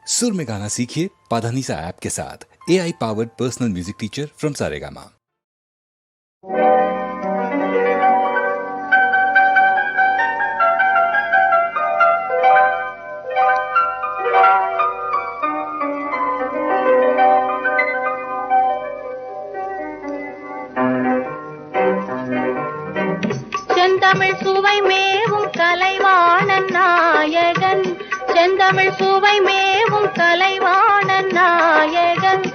सुर में गाना सीखिए पाधानीसा ऐप के साथ। AI powered personal music teacher from Saregama. செந்தமிழ் சுவை மேவும் கலைவாணன் நாயகன், செந்தமிழ் சுவை மேவும் கலைவாணன் நாயகன்,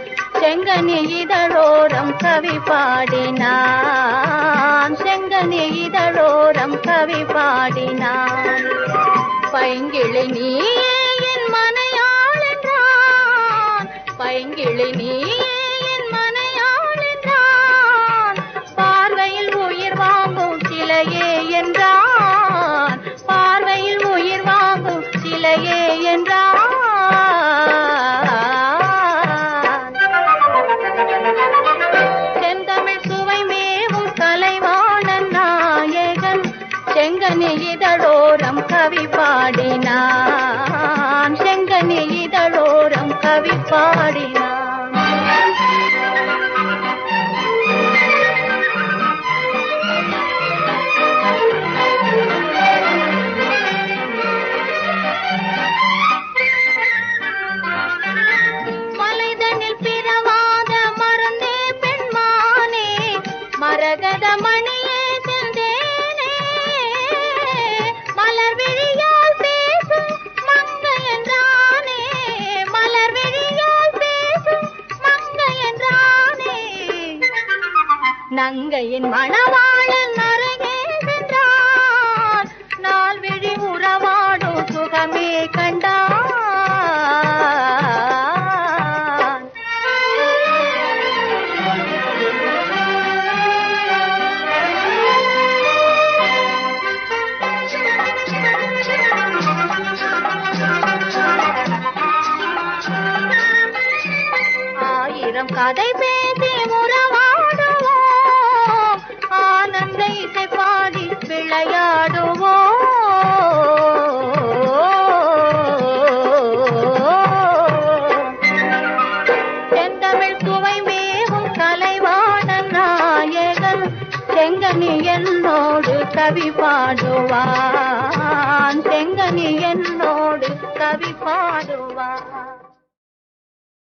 செங்கனி இதழோரம் கவி பாடினான், செங்கனி இதழோரம் கவி பாடினான். பைங்கிளி நீயே என் மனையாள் என்றான், பைங்கிளி நீயே என் மனையாள் என்றான், பார்வையில் உயிர் வாங்கும் சிலையே என்றான், பார்வையில் உயிர் வாங்கும் சிலையே என்றான். செந்தமிழ் சுவை மேவும் கலைவாணன் நாயகன், செங்கனி இதழோரம் கவி பாடினான், செங்கனி இதழோரம் கவி பாடினான். மரகத மணியே செந்தேனே, மலர் விழியால் பேசும் மங்கை என்றானே, மலர் விழியால் பேசும் மங்கை என்றானே, நங்கையின் மணவாளன் அருகே சென்றான், நாள் விழி உறவாடும் சுகமே கண்டான். ஆயிரம் கதை பேசி உறவாடுவோம், ஆனந்த இசை பாடி விளையாடுவோம். செந்தமிழ் சுவை மேவும் கலைவாணன் நாயகன், செங்கனி என்னோடு கவி பாடுவான், செங்கனி என்னோடு கவி பாடுவான்.